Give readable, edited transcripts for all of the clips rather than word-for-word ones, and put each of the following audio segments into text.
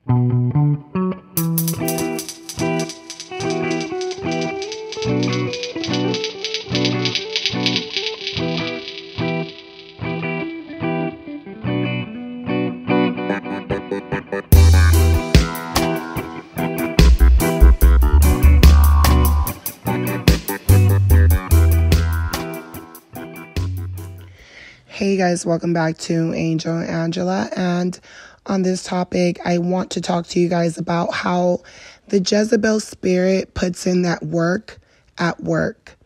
Hey guys, welcome back to Angel and Angela, and on this topic I want to talk to you guys about how the Jezebel spirit puts in that work at work.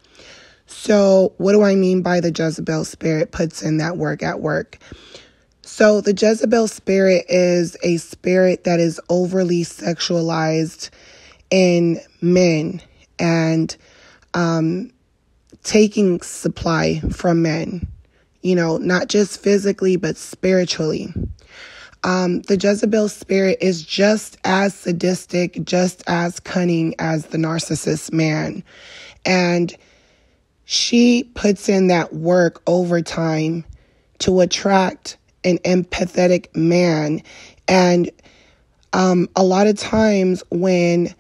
So what do I mean by the Jezebel spirit puts in that work at work? So the Jezebel spirit is a spirit that is overly sexualized in men and taking supply from men. You know, not just physically, but spiritually. The Jezebel spirit is just as sadistic, just as cunning as the narcissist man. And she puts in that work overtime to attract an empathetic man. And a lot of times when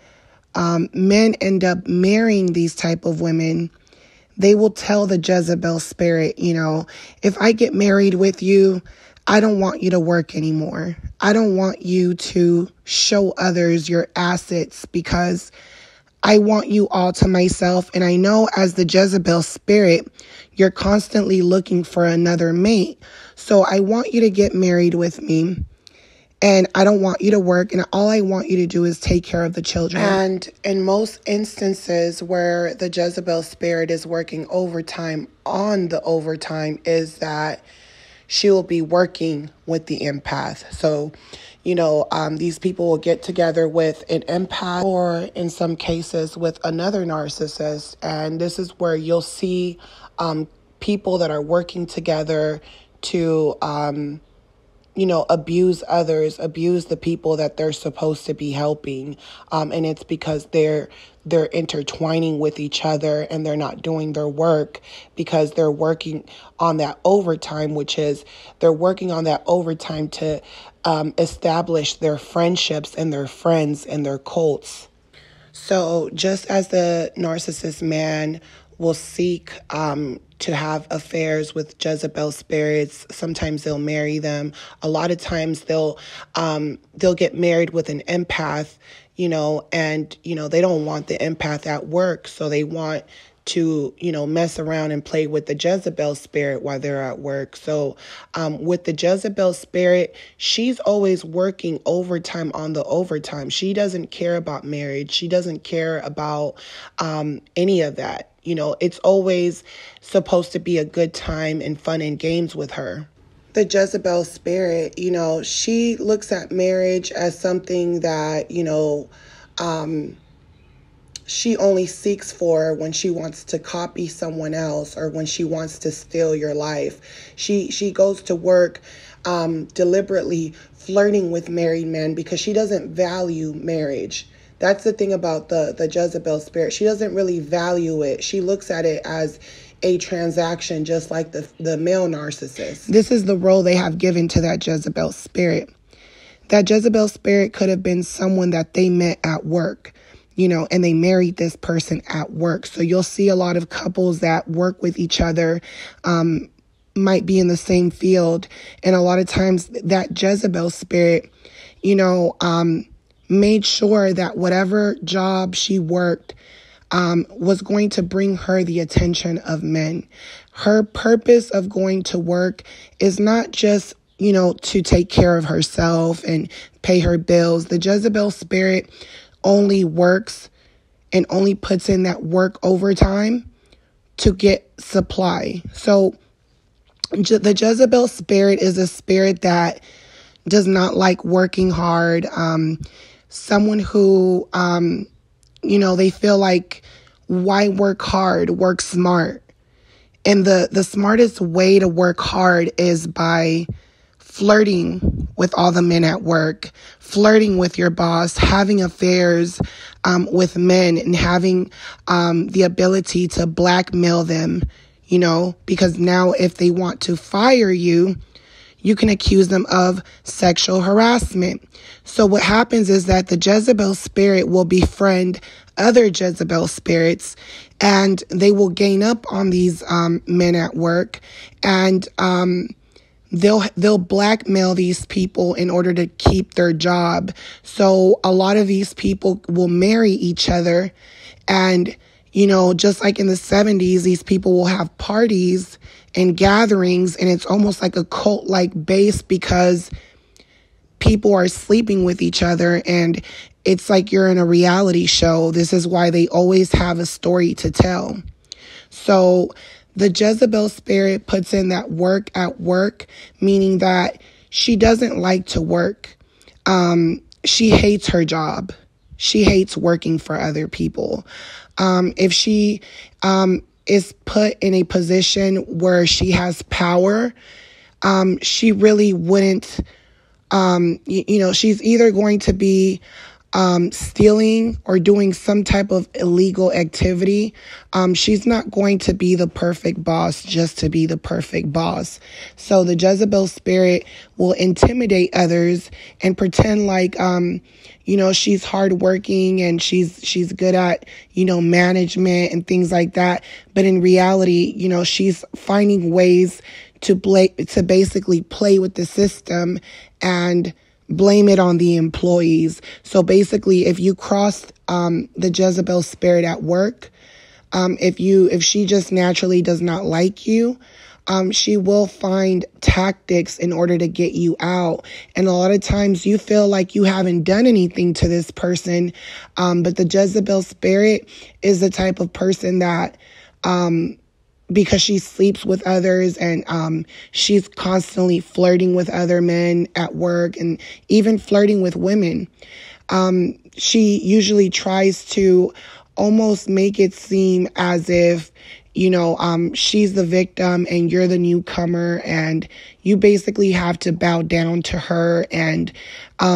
men end up marrying these type of women, they will tell the Jezebel spirit, you know, if I get married with you, I don't want you to work anymore. I don't want you to show others your assets because I want you all to myself. And I know as the Jezebel spirit, you're constantly looking for another mate. So I want you to get married with me. And I don't want you to work, and all I want you to do is take care of the children. And in most instances where the Jezebel spirit is working overtime on the overtime is that she will be working with the empath. So, you know, these people will get together with an empath or in some cases with another narcissist. And this is where you'll see people that are working together to abuse others, abuse the people that they're supposed to be helping. And it's because they're intertwining with each other and they're not doing their work because they're working on that overtime, they're working on that overtime to establish their friendships and their friends and their cults. So just as the narcissist man will seek to have affairs with Jezebel spirits. Sometimes they'll marry them. A lot of times they'll get married with an empath, and they don't want the empath at work, so they want to, mess around and play with the Jezebel spirit while they're at work. So with the Jezebel spirit, she's always working overtime on the overtime. She doesn't care about marriage. She doesn't care about any of that. It's always supposed to be a good time and fun and games with her. The Jezebel spirit, she looks at marriage as something that, she only seeks for when she wants to copy someone else or when she wants to steal your life. She goes to work deliberately flirting with married men because she doesn't value marriage. That's the thing about the Jezebel spirit. She doesn't really value it. She looks at it as a transaction, just like the male narcissist. This is the role they have given to that Jezebel spirit. That Jezebel spirit could have been someone that they met at work, and they married this person at work. So you'll see a lot of couples that work with each other, might be in the same field. And a lot of times that Jezebel spirit, made sure that whatever job she worked was going to bring her the attention of men. Her purpose of going to work is not just, to take care of herself and pay her bills. The Jezebel spirit only works and only puts in that work overtime to get supply. So the Jezebel spirit is a spirit that does not like working hard. Someone who, they feel like, why work hard? Work smart. And the smartest way to work hard is by flirting with all the men at work, flirting with your boss, having affairs with men, and having the ability to blackmail them, because now if they want to fire you, you can accuse them of sexual harassment. So what happens is that the Jezebel spirit will befriend other Jezebel spirits, and they will gain up on these men at work, and they'll blackmail these people in order to keep their job. So a lot of these people will marry each other, and just like in the 70s, these people will have parties and gatherings, and it's almost like a cult-like base because people are sleeping with each other, and it's like you're in a reality show. This is why they always have a story to tell. So the Jezebel spirit puts in that work at work, meaning that she doesn't like to work. She hates her job. She hates working for other people. If she is put in a position where she has power, she really wouldn't, she's either going to be stealing or doing some type of illegal activity. She's not going to be the perfect boss just to be the perfect boss. So the Jezebel spirit will intimidate others and pretend like, she's hardworking and she's good at, management and things like that. But in reality, she's finding ways to basically play with the system and blame it on the employees. So basically, if you cross the Jezebel spirit at work, if she just naturally does not like you, she will find tactics in order to get you out. And a lot of times you feel like you haven't done anything to this person, but the Jezebel spirit is the type of person that because she sleeps with others and she's constantly flirting with other men at work and even flirting with women. She usually tries to almost make it seem as if, she's the victim and you're the newcomer, and you basically have to bow down to her. And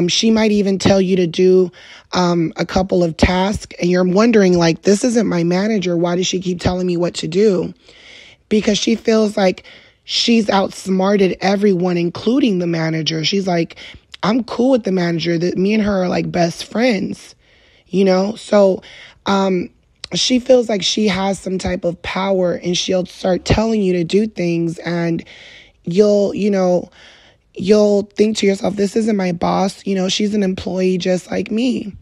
she might even tell you to do a couple of tasks, and you're wondering, like, this isn't my manager. Why does she keep telling me what to do? Because she feels like she's outsmarted everyone, including the manager. She's like, I'm cool with the manager. That me and her are like best friends, So she feels like she has some type of power, and she'll start telling you to do things, and you'll think to yourself, this isn't my boss. She's an employee just like me.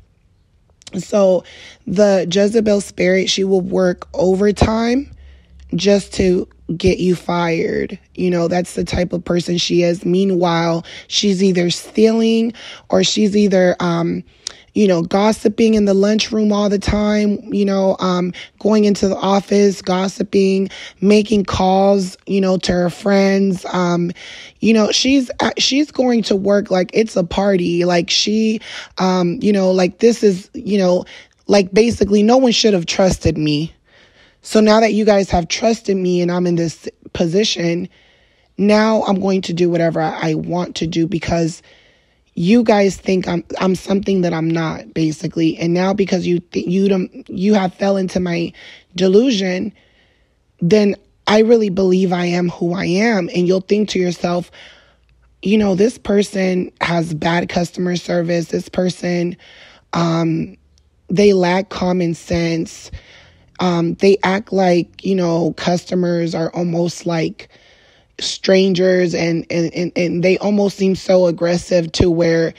So the Jezebel spirit, she will work overtime just to get you fired. That's the type of person she is. Meanwhile, she's either stealing or she's either, gossiping in the lunchroom all the time, going into the office, gossiping, making calls, to her friends. She's going to work like it's a party. Like she, like this is, like basically no one should have trusted me. So now that you guys have trusted me and I'm in this position, now I'm going to do whatever I want to do because you guys think I'm something that I'm not, basically. And now because you have fell into my delusion, then I really believe I am who I am. And you'll think to yourself, this person has bad customer service. This person, they lack common sense. They act like, customers are almost like strangers and they almost seem so aggressive to where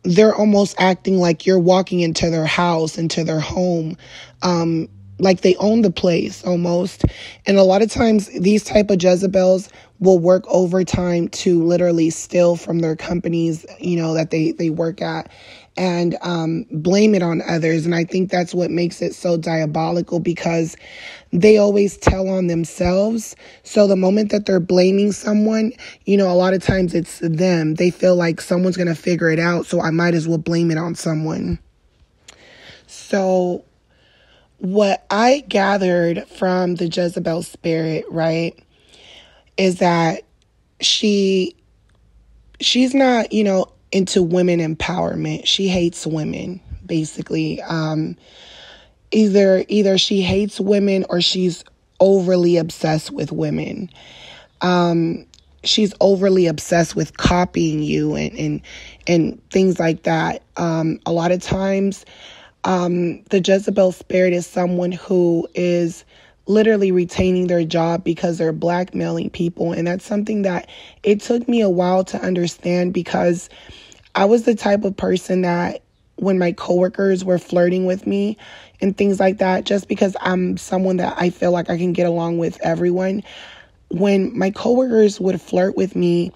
they're almost acting like you're walking into their house, into their home, like they own the place almost. And a lot of times these type of Jezebels will work overtime to literally steal from their companies, that they work at, and blame it on others. And I think that's what makes it so diabolical, because they always tell on themselves. So the moment that they're blaming someone, a lot of times it's them. They feel like someone's going to figure it out, so I might as well blame it on someone. So what I gathered from the Jezebel spirit, right, is that she's not, into women empowerment. She hates women, basically. Either she hates women or she's overly obsessed with women. she's overly obsessed with copying you and things like that. A lot of times, the Jezebel spirit is someone who is literally retaining their job because they're blackmailing people. And that's something that it took me a while to understand, because I was the type of person that when my coworkers were flirting with me and things like that, just because I'm someone that I feel like I can get along with everyone, when my coworkers would flirt with me,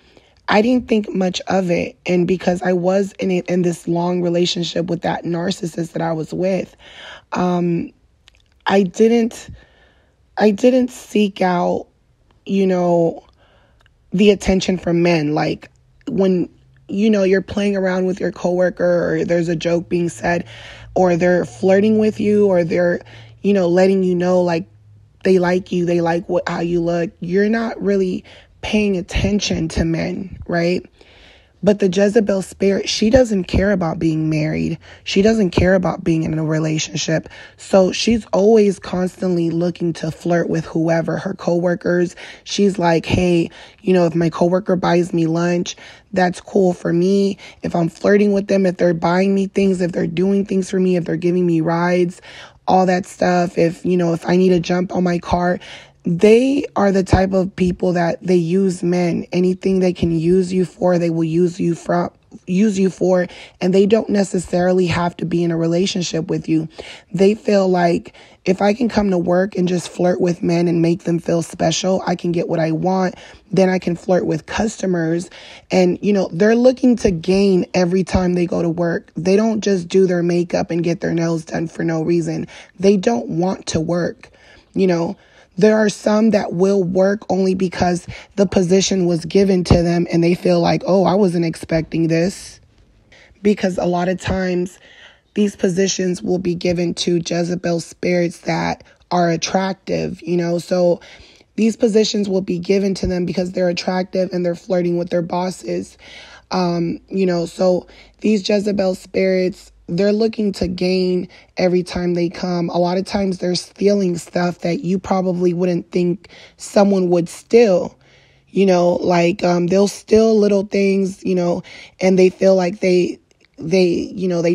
I didn't think much of it. And because I was in this long relationship with that narcissist that I was with, I didn't seek out, the attention from men. Like when, you're playing around with your coworker, or there's a joke being said, or they're flirting with you, or they're, letting you know, like, they like you, they like how you look. You're not really paying attention to men, right? But the Jezebel spirit, she doesn't care about being married. She doesn't care about being in a relationship. So she's always constantly looking to flirt with whoever, her coworkers. She's like, hey, if my coworker buys me lunch, that's cool for me. If I'm flirting with them, if they're buying me things, if they're doing things for me, if they're giving me rides, all that stuff. If I need to jump on my car, they are the type of people that they use men. Anything they can use you for, they will use you for, and they don't necessarily have to be in a relationship with you. They feel like, if I can come to work and just flirt with men and make them feel special, I can get what I want. Then I can flirt with customers. And, they're looking to gain every time they go to work. They don't just do their makeup and get their nails done for no reason. They don't want to work. There are some that will work only because the position was given to them and they feel like, oh, I wasn't expecting this. Because a lot of times these positions will be given to Jezebel spirits that are attractive, so these positions will be given to them because they're attractive and they're flirting with their bosses. So these Jezebel spirits, they're looking to gain every time they come. A lot of times they're stealing stuff that you probably wouldn't think someone would steal. They'll steal little things, and they feel like they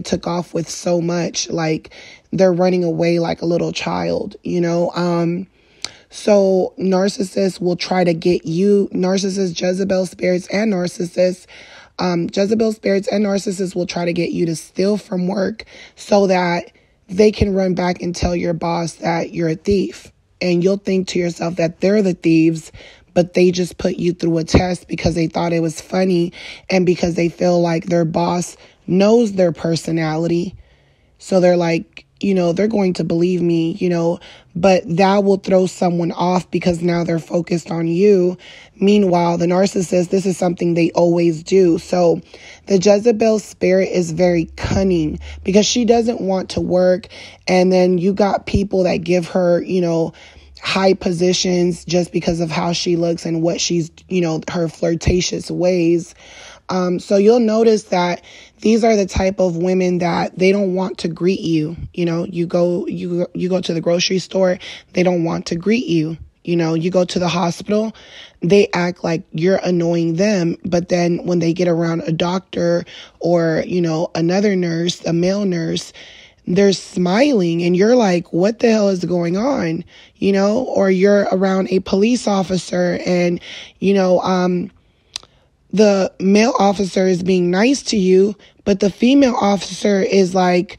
took off with so much, like they're running away like a little child, So narcissists will try to get you, Jezebel spirits and narcissists, Jezebel spirits and narcissists will try to get you to steal from work so that they can run back and tell your boss that you're a thief. And you'll think to yourself that they're the thieves, but they just put you through a test because they thought it was funny and because they feel like their boss knows their personality. So they're like, they're going to believe me, but that will throw someone off because now they're focused on you. Meanwhile, the narcissist, this is something they always do. So the Jezebel spirit is very cunning because she doesn't want to work. And then you got people that give her, high positions just because of how she looks and what she's, her flirtatious ways. So you'll notice that these are the type of women that they don't want to greet you. You go to the grocery store, they don't want to greet you. You go to the hospital, they act like you're annoying them. But then when they get around a doctor or, another nurse, a male nurse, they're smiling and you're like, what the hell is going on? Or you're around a police officer and, the male officer is being nice to you, but the female officer is like,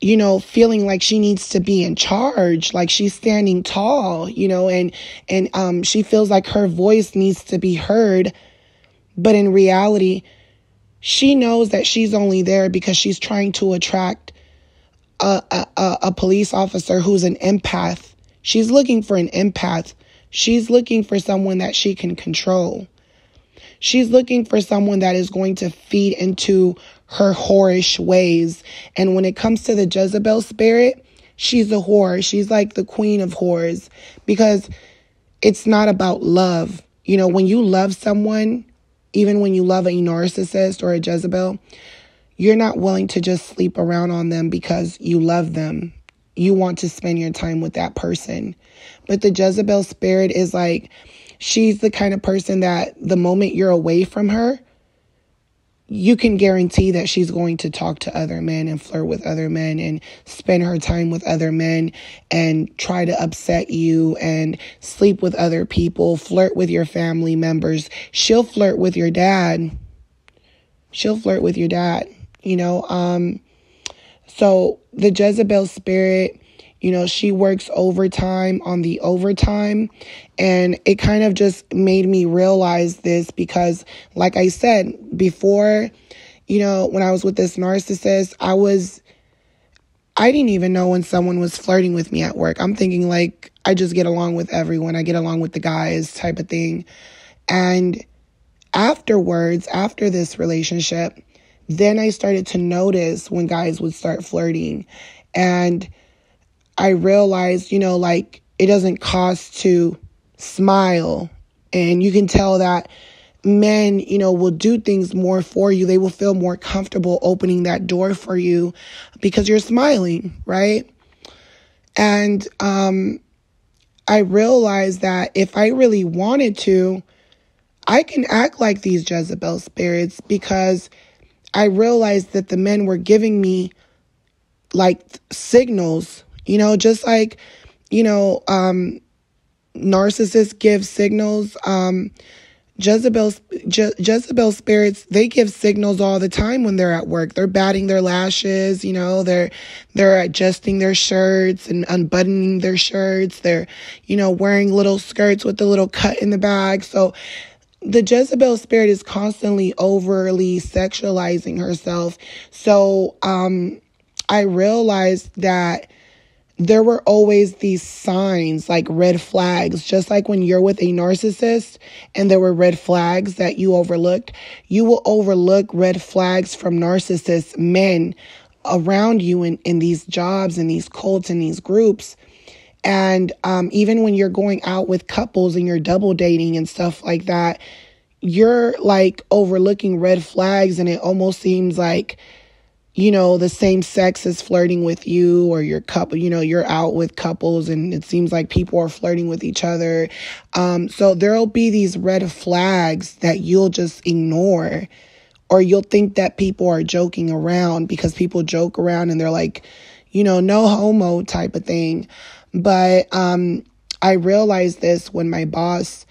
feeling like she needs to be in charge, like she's standing tall, and she feels like her voice needs to be heard. But in reality, she knows that she's only there because she's trying to attract a police officer who's an empath. She's looking for an empath. She's looking for someone that she can control. She's looking for someone that is going to feed into her whorish ways. And when it comes to the Jezebel spirit, she's a whore. She's like the queen of whores because it's not about love. When you love someone, even when you love a narcissist or a Jezebel, you're not willing to just sleep around on them because you love them. You want to spend your time with that person. But the Jezebel spirit is like, she's the kind of person that the moment you're away from her, you can guarantee that she's going to talk to other men and flirt with other men and spend her time with other men and try to upset you and sleep with other people, flirt with your family members. She'll flirt with your dad. So the Jezebel spirit, she works overtime on the overtime. And it kind of just made me realize this because, like I said before, when I was with this narcissist, I didn't even know when someone was flirting with me at work. I'm thinking like, I just get along with everyone. I get along with the guys type of thing. And afterwards, after this relationship, then I started to notice when guys would start flirting. And I realized, it doesn't cost to smile. And you can tell that men, will do things more for you. They will feel more comfortable opening that door for you because you're smiling, right? And I realized that if I really wanted to, I can act like these Jezebel spirits because I realized that the men were giving me like signals, just like, narcissists give signals. Jezebel spirits, they give signals all the time when they're at work. They're batting their lashes, they're adjusting their shirts and unbuttoning their shirts. They're, wearing little skirts with a little cut in the back. So the Jezebel spirit is constantly overly sexualizing herself. So I realized that there were always these signs, like red flags, just like when you're with a narcissist and there were red flags that you overlooked. You will overlook red flags from narcissist men around you in these jobs and these cults and these groups. And even when you're going out with couples and you're double dating and stuff like that, you're like overlooking red flags, and it almost seems like, the same sex is flirting with you, or your couple, you're out with couples and it seems like people are flirting with each other. So there'll be these red flags that you'll just ignore, or you'll think that people are joking around because people joke around and they're like, no homo type of thing. But I realized this when my boss,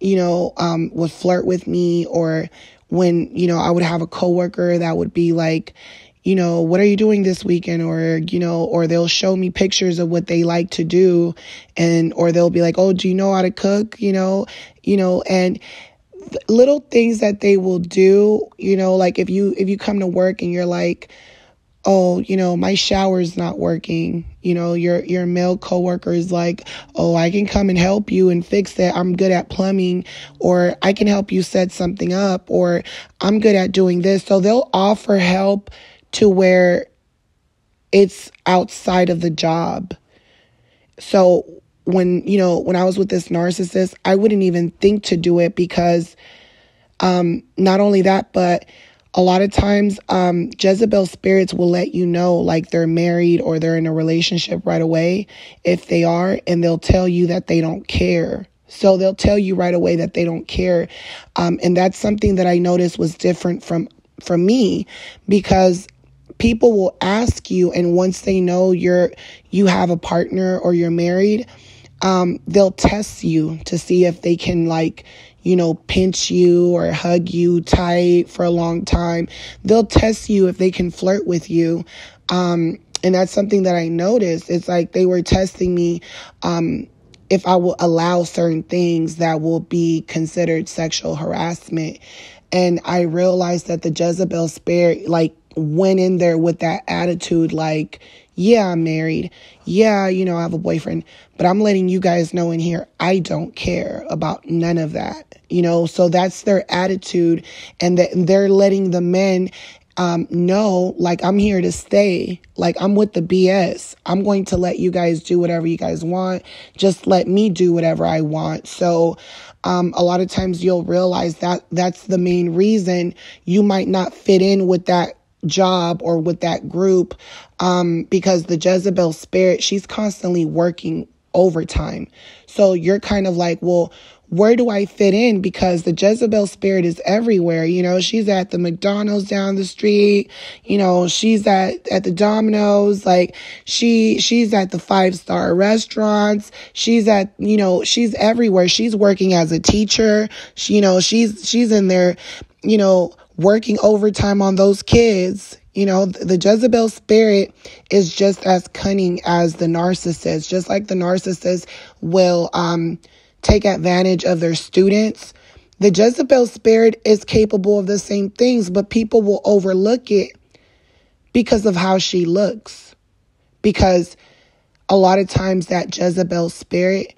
would flirt with me, or when, I would have a coworker that would be like, what are you doing this weekend? Or, or they'll show me pictures of what they like to do. Or they'll be like, oh, do you know how to cook? And little things that they will do, like if you come to work and you're like, oh, my shower's not working. Your male coworker is like, oh, I can come and help you and fix it. I'm good at plumbing, or I can help you set something up, or I'm good at doing this. So they'll offer help to where it's outside of the job. So when I was with this narcissist, I wouldn't even think to do it because not only that, but a lot of times Jezebel spirits will let you know like they're married or they're in a relationship right away if they are, and they'll tell you that they don't care. So they'll tell you right away that they don't care. And that's something that I noticed was different from me, because people will ask you, and once they know you have a partner or you're married, they'll test you to see if they can pinch you or hug you tight for a long time. They'll test you if they can flirt with you. And that's something that I noticed. It's like they were testing me if I will allow certain things that will be considered sexual harassment. And I realized that the Jezebel spirit went in there with that attitude like, yeah, I'm married. Yeah, I have a boyfriend, but I'm letting you guys know in here, I don't care about none of that. So that's their attitude, and that they're letting the men know, like, I'm here to stay. Like, I'm with the BS. I'm going to let you guys do whatever you guys want. Just let me do whatever I want. So a lot of times you'll realize that that's the main reason you might not fit in with that job or with that group, because the Jezebel spirit, she's constantly working overtime. So you're kind of like, well, where do I fit in? Because the Jezebel spirit is everywhere. You know, she's at the McDonald's down the street. You know, she's at the Domino's. Like she's at the 5-star restaurants. She's at, you know, she's everywhere. She's working as a teacher. She's in there, you know, working overtime on those kids. You know, the Jezebel spirit is just as cunning as the narcissist. Just like the narcissist will, take advantage of their students. The Jezebel spirit is capable of the same things, but people will overlook it because of how she looks. Because a lot of times that Jezebel spirit,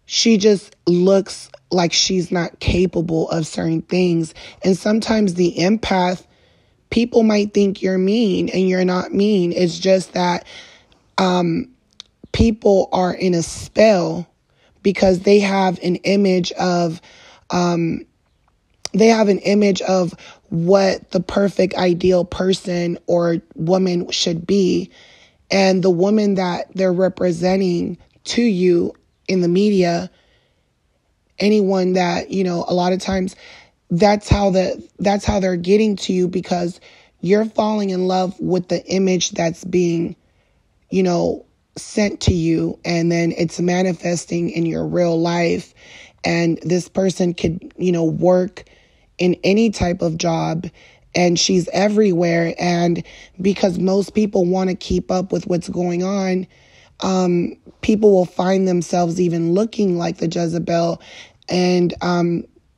she just looks like she's not capable of certain things. And sometimes the empath, people might think you're mean, and you're not mean. It's just that people are in a spell because they have an image of what the perfect ideal person or woman should be. And the woman that they're representing to you in the media, anyone that, you know, a lot of times that's how they're getting to you, because you're falling in love with the image that's being, you know, sent to you, and then it's manifesting in your real life. And this person could, you know, work in any type of job, and she's everywhere. And because most people want to keep up with what's going on, people will find themselves even looking like the Jezebel. And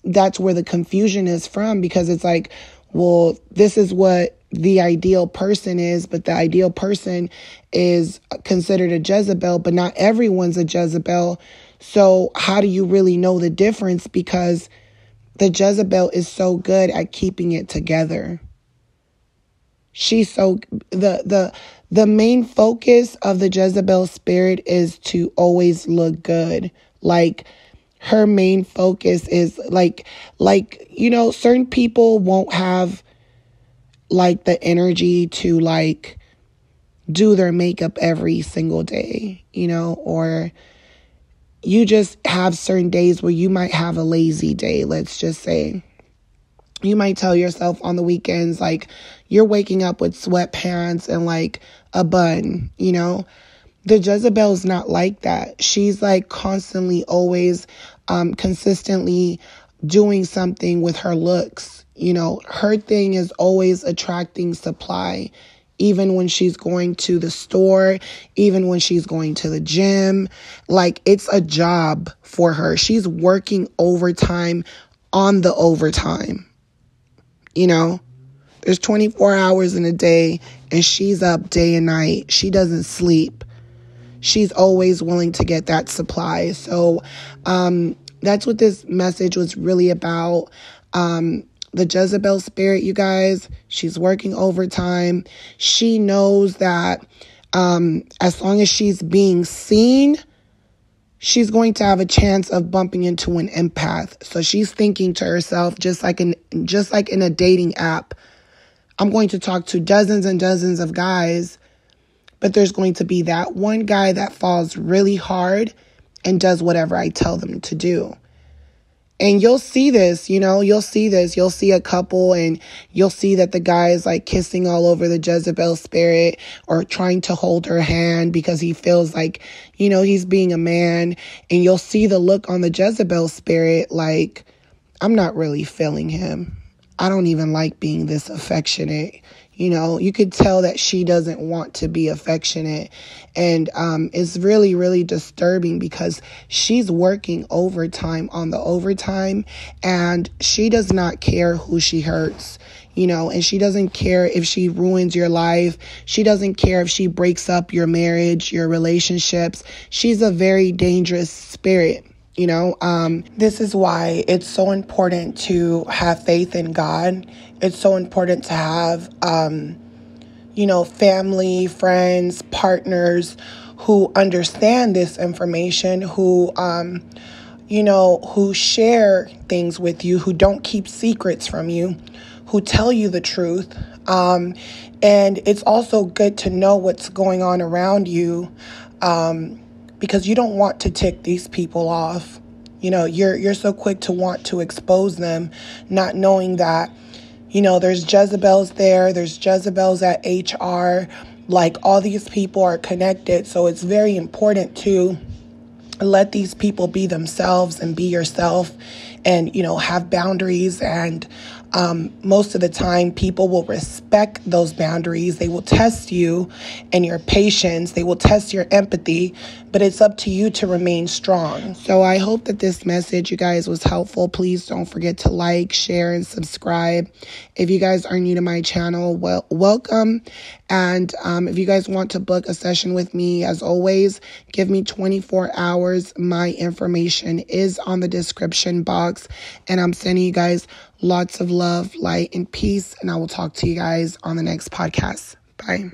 that's where the confusion is from, because it's like, well, this is what the ideal person is, but the ideal person is considered a Jezebel, but not everyone's a Jezebel. So how do you really know the difference? Because the Jezebel is so good at keeping it together. She's so, the main focus of the Jezebel spirit is to always look good. Like, her main focus is like, you know, certain people won't have like the energy to like do their makeup every single day, you know, or you just have certain days where you might have a lazy day. Let's just say you might tell yourself on the weekends, like, you're waking up with sweatpants and like a bun, you know. The Jezebel's not like that. She's like constantly always consistently doing something with her looks. You know, her thing is always attracting supply, even when she's going to the store, even when she's going to the gym. Like, it's a job for her. She's working overtime on the overtime. You know, there's 24 hours in a day, and she's up day and night. She doesn't sleep. She's always willing to get that supply. So that's what this message was really about. The Jezebel spirit, you guys, she's working overtime. She knows that as long as she's being seen, she's going to have a chance of bumping into an empath. So she's thinking to herself, just like in a dating app, I'm going to talk to dozens and dozens of guys, but there's going to be that one guy that falls really hard and does whatever I tell them to do. And you'll see this, you know, you'll see a couple, and you'll see that the guy is like kissing all over the Jezebel spirit, or trying to hold her hand because he feels like, you know, he's being a man. And you'll see the look on the Jezebel spirit, like, I'm not really feeling him. I don't even like being this affectionate. You know, you could tell that she doesn't want to be affectionate. And it's really, really disturbing, because she's working overtime on the overtime, and she does not care who she hurts, you know, and she doesn't care if she ruins your life. She doesn't care if she breaks up your marriage, your relationships. She's a very dangerous spirit. You know, this is why it's so important to have faith in God. It's so important to have, you know, family, friends, partners who understand this information, who, you know, who share things with you, who don't keep secrets from you, who tell you the truth. And it's also good to know what's going on around you, because you don't want to tick these people off. you're so quick to want to expose them, not knowing that, there's Jezebels there. There's Jezebels at HR. Like, all these people are connected. So it's very important to let these people be themselves and be yourself and, have boundaries. And most of the time, people will respect those boundaries. They will test you and your patience. They will test your empathy, but it's up to you to remain strong. So I hope that this message, you guys, was helpful. Please don't forget to like, share, and subscribe. If you guys are new to my channel, welcome. And if you guys want to book a session with me, as always, give me 24 hours. My information is on the description box. And I'm sending you guys lots of love, light, and peace. And I will talk to you guys on the next podcast. Bye.